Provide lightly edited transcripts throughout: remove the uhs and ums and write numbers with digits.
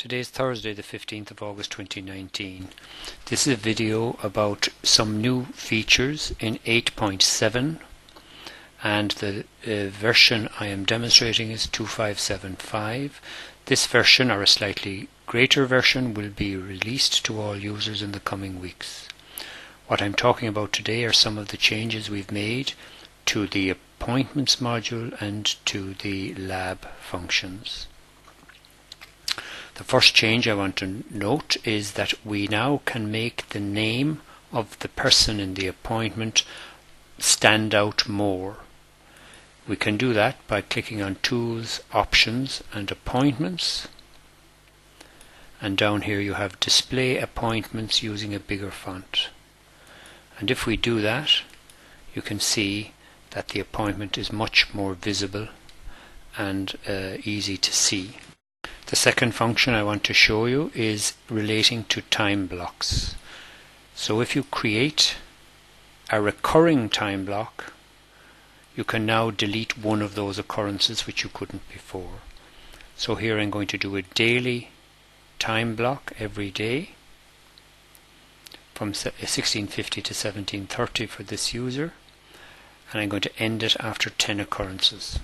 Today is Thursday the 15th of August 2019. This is a video about some new features in 8.7 and the version I am demonstrating is 2575. This version, or a slightly greater version, will be released to all users in the coming weeks. What I'm talking about today are some of the changes we've made to the appointments module and to the lab functions. The first change I want to note is that we now can make the name of the person in the appointment stand out more. We can do that by clicking on Tools, Options and Appointments, and down here you have Display Appointments using a bigger font. And if we do that, you can see that the appointment is much more visible and easy to see. The second function I want to show you is relating to time blocks. So if you create a recurring time block, you can now delete one of those occurrences which you couldn't before. So here I'm going to do a daily time block every day from 1650 to 1730 for this user, and I'm going to end it after 10 occurrences.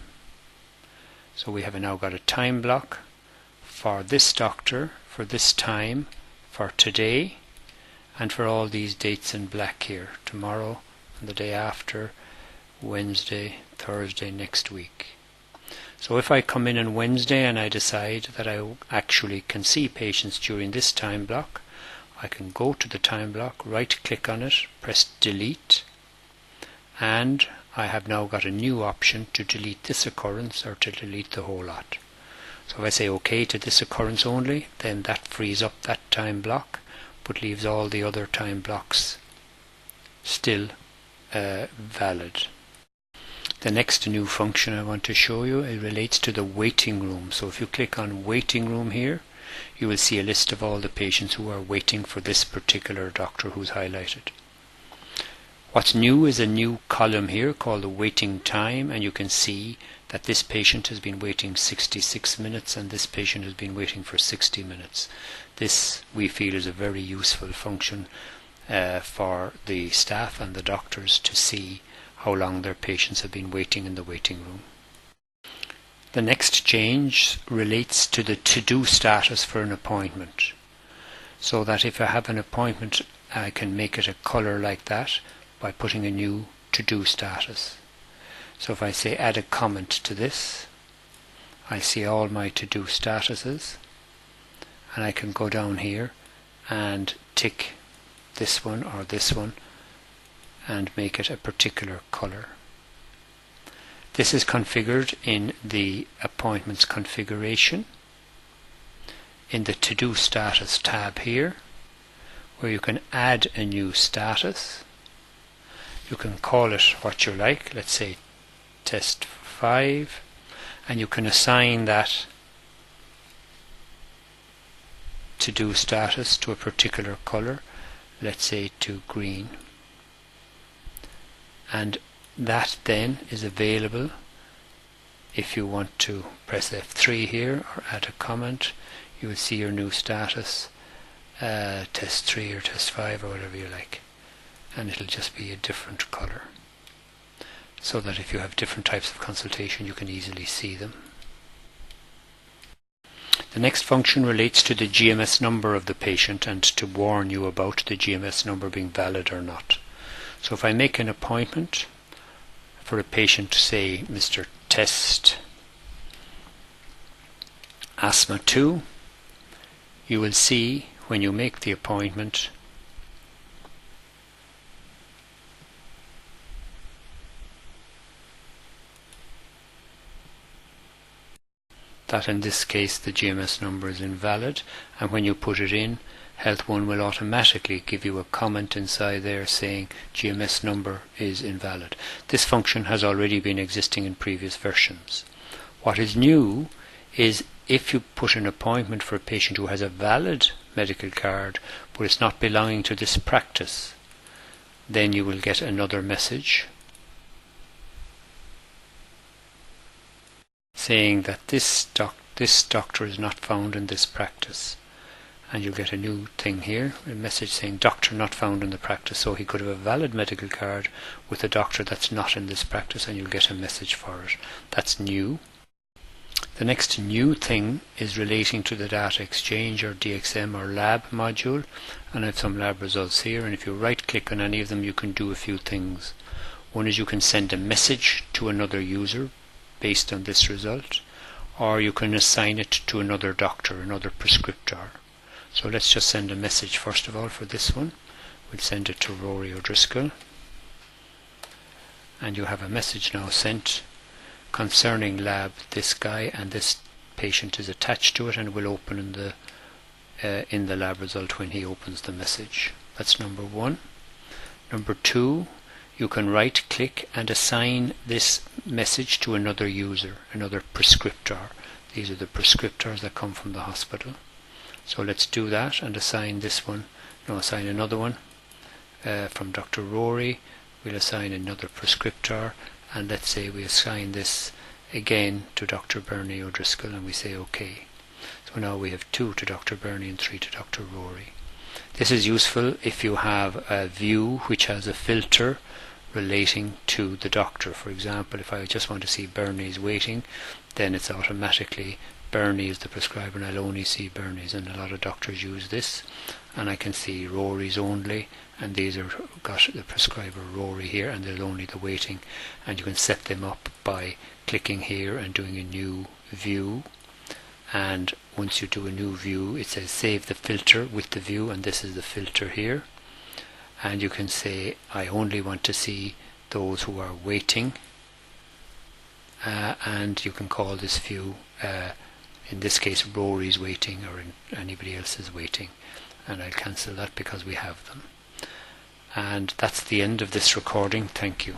So we have now got a time block for this doctor, for this time, for today, and for all these dates in black here, tomorrow and the day after, Wednesday, Thursday, next week. So if I come in on Wednesday and I decide that I actually can see patients during this time block, I can go to the time block, right click on it, press delete, and I have now got a new option to delete this occurrence or to delete the whole lot. So if I say OK to this occurrence only, then that frees up that time block, but leaves all the other time blocks still valid. The next new function I want to show you, it relates to the waiting room. So if you click on waiting room here, you will see a list of all the patients who are waiting for this particular doctor who's highlighted. What's new is a new column here called the waiting time, and you can see that this patient has been waiting 66 minutes and this patient has been waiting for 60 minutes. This we feel is a very useful function for the staff and the doctors to see how long their patients have been waiting in the waiting room. The next change relates to the to-do status for an appointment, so that if I have an appointment I can make it a color like that by putting a new to-do status. So if I say add a comment to this, I see all my to-do statuses, and I can go down here and tick this one or this one and make it a particular color. This is configured in the appointments configuration in the to-do status tab here, where you can add a new status. You can call it what you like, let's say test 5, and you can assign that to-do status to a particular color, let's say to green. And that then is available if you want to press F3 here or add a comment. You will see your new status, test 3 or test 5 or whatever you like, and it'll just be a different color, so that if you have different types of consultation you can easily see them. The next function relates to the GMS number of the patient and to warn you about the GMS number being valid or not. So if I make an appointment for a patient, say Mr. Test Asthma 2, you will see when you make the appointment that in this case the GMS number is invalid, and when you put it in, Health 1 will automatically give you a comment inside there saying GMS number is invalid. This function has already been existing in previous versions. What is new is if you put an appointment for a patient who has a valid medical card but it's not belonging to this practice, then you will get another message saying that this doctor is not found in this practice. And you'll get a new thing here, a message saying doctor not found in the practice. So he could have a valid medical card with a doctor that's not in this practice, and you'll get a message for it. That's new. The next new thing is relating to the data exchange or DXM or lab module, and I have some lab results here, and if you right click on any of them you can do a few things. One is you can send a message to another user based on this result, or you can assign it to another doctor, another prescriptor. So let's just send a message first of all for this one. We'll send it to Rory O'Driscoll, and you have a message now sent concerning lab. This guy and this patient is attached to it, and will open in the lab result when he opens the message. That's number one. Number two, you can right click and assign this message to another user, another prescriptor. These are the prescriptors that come from the hospital. So let's do that and assign this one. No, assign another one from Dr. Rory. We'll assign another prescriptor, and let's say we assign this again to Dr. Bernie O'Driscoll, and we say OK. So now we have 2 to Dr. Bernie and 3 to Dr. Rory. This is useful if you have a view which has a filter relating to the doctor. For example, if I just want to see Bernie's waiting, then it's automatically Bernie is the prescriber and I'll only see Bernie's, and a lot of doctors use this. And I can see Rory's only, and these are got the prescriber Rory here, and there's only the waiting. And you can set them up by clicking here and doing a new view. And once you do a new view, it says save the filter with the view, and this is the filter here. And you can say I only want to see those who are waiting, and you can call this view in this case Rory's waiting, or anybody else is waiting, and I'll cancel that because we have them. And that's the end of this recording. Thank you.